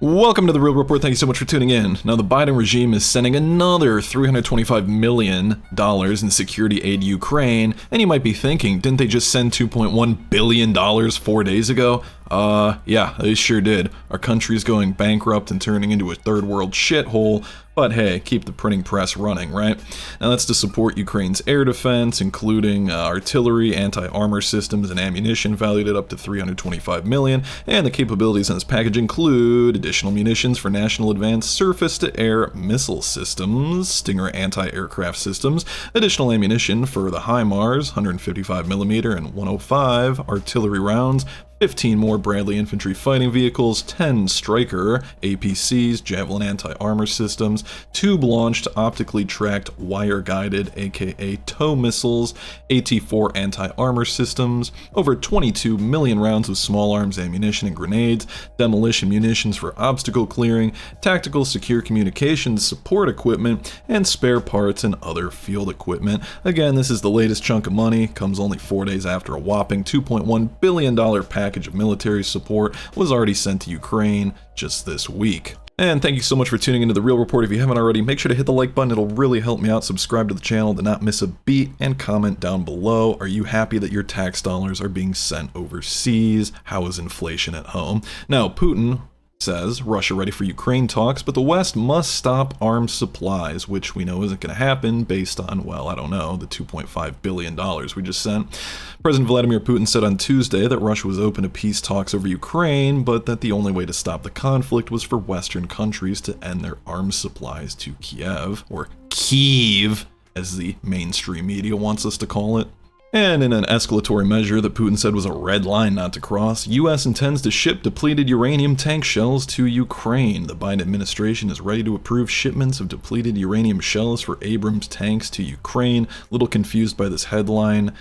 Welcome to The Real Report. Thank you so much for tuning in. Now, the Biden regime is sending another $325 million in security aid to Ukraine, and you might be thinking, didn't they just send $2.1 billion 4 days ago? Yeah, they sure did. Our country is going bankrupt and turning into a third world shithole, but hey, keep the printing press running, right? Now that's to support Ukraine's air defense, including artillery, anti-armor systems, and ammunition valued at up to $325 million, and the capabilities in this package include additional munitions for National Advanced Surface-to-Air Missile Systems, Stinger anti-aircraft systems, additional ammunition for the HIMARS, 155mm and 105 artillery rounds, 15 more Bradley infantry fighting vehicles, 10 Stryker APCs, Javelin anti-armor systems, tube-launched optically tracked wire-guided aka TOW missiles, AT-4 anti-armor systems, over 22 million rounds of small arms ammunition and grenades, demolition munitions for obstacle clearing, tactical secure communications support equipment, and spare parts and other field equipment. Again, this is the latest chunk of money, comes only 4 days after a whopping $2.1 billion package of military support was already sent to Ukraine just this week. And thank you so much for tuning into The Real Report. If you haven't already, make sure to hit the like button. It'll really help me out. Subscribe to the channel to not miss a beat, and comment down below. Are you happy that your tax dollars are being sent overseas? How is inflation at home? Now, Putin says Russia ready for Ukraine talks, but the West must stop arms supplies, which we know isn't going to happen based on, well, I don't know, the $2.5 billion we just sent. President Vladimir Putin said on Tuesday that Russia was open to peace talks over Ukraine, but that the only way to stop the conflict was for Western countries to end their arms supplies to Kiev, or Kyiv, as the mainstream media wants us to call it. And in an escalatory measure that Putin said was a red line not to cross, U.S. intends to ship depleted uranium tank shells to Ukraine. The Biden administration is ready to approve shipments of depleted uranium shells for Abrams tanks to Ukraine. A little confused by this headline,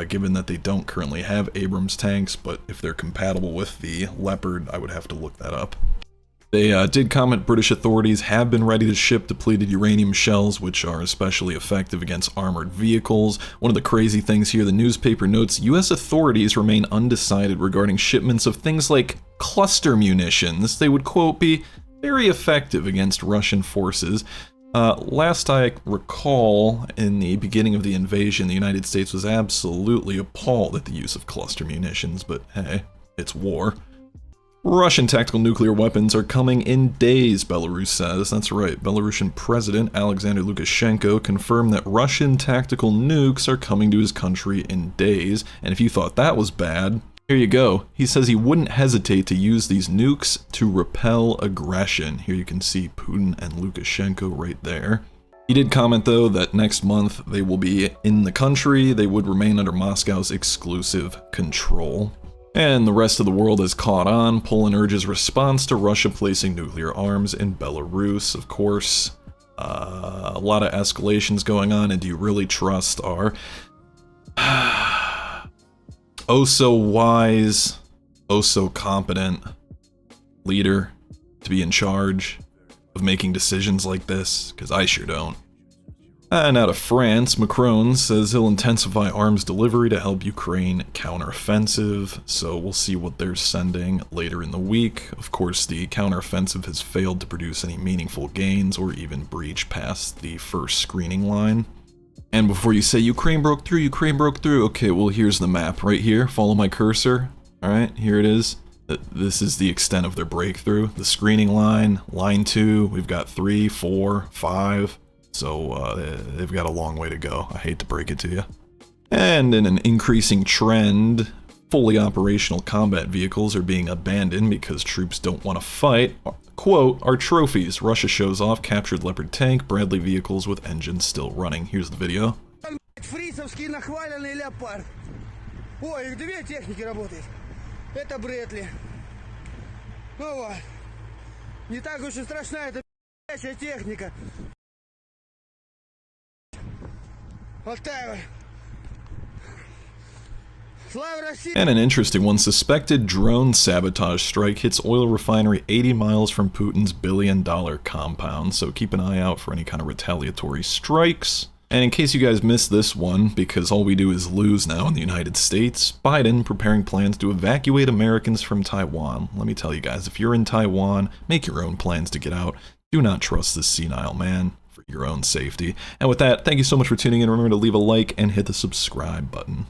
given that they don't currently have Abrams tanks, but if they're compatible with the Leopard, I would have to look that up. They did comment British authorities have been ready to ship depleted uranium shells, which are especially effective against armored vehicles. One of the crazy things here, the newspaper notes U.S. authorities remain undecided regarding shipments of things like cluster munitions. They would, quote, be very effective against Russian forces. Last I recall, in the beginning of the invasion, the United States was absolutely appalled at the use of cluster munitions, but hey, it's war. Russian tactical nuclear weapons are coming in days, Belarus says. That's right, Belarusian President Alexander Lukashenko confirmed that Russian tactical nukes are coming to his country in days. And if you thought that was bad, here you go. He says he wouldn't hesitate to use these nukes to repel aggression. Here you can see Putin and Lukashenko right there. He did comment, though, that next month they will be in the country. They would remain under Moscow's exclusive control. And the rest of the world has caught on. Poland urges response to Russia placing nuclear arms in Belarus. Of course, a lot of escalations going on, and do you really trust our oh so wise, oh so competent leader to be in charge of making decisions like this? Because I sure don't. And out of France, Macron says he'll intensify arms delivery to help Ukraine counteroffensive, so we'll see what they're sending later in the week. Of course, the counteroffensive has failed to produce any meaningful gains or even breach past the first screening line. And before you say, Ukraine broke through, okay, well, here's the map right here. Follow my cursor. All right, here it is. This is the extent of their breakthrough. The screening line, line 2, we've got 3, 4, 5. So they've got a long way to go. I hate to break it to you. And in an increasing trend, fully operational combat vehicles are being abandoned because troops don't want to fight. Quote, our trophies. Russia shows off captured Leopard tank, Bradley vehicles with engines still running. Here's the video. Фрицевский нахваленный Leopard. Ой, их две техники работают. Это Брэдли. Ну вот. Не так уж и страшна эта техника. And an interesting one, suspected drone sabotage strike hits oil refinery 80 miles from Putin's billion-dollar compound, so keep an eye out for any kind of retaliatory strikes. And in case you guys missed this one, because all we do is lose now in the United States, Biden preparing plans to evacuate Americans from Taiwan. Let me tell you guys, if you're in Taiwan, make your own plans to get out. Do not trust this senile man for your own safety. And with that, thank you so much for tuning in. Remember to leave a like and hit the subscribe button.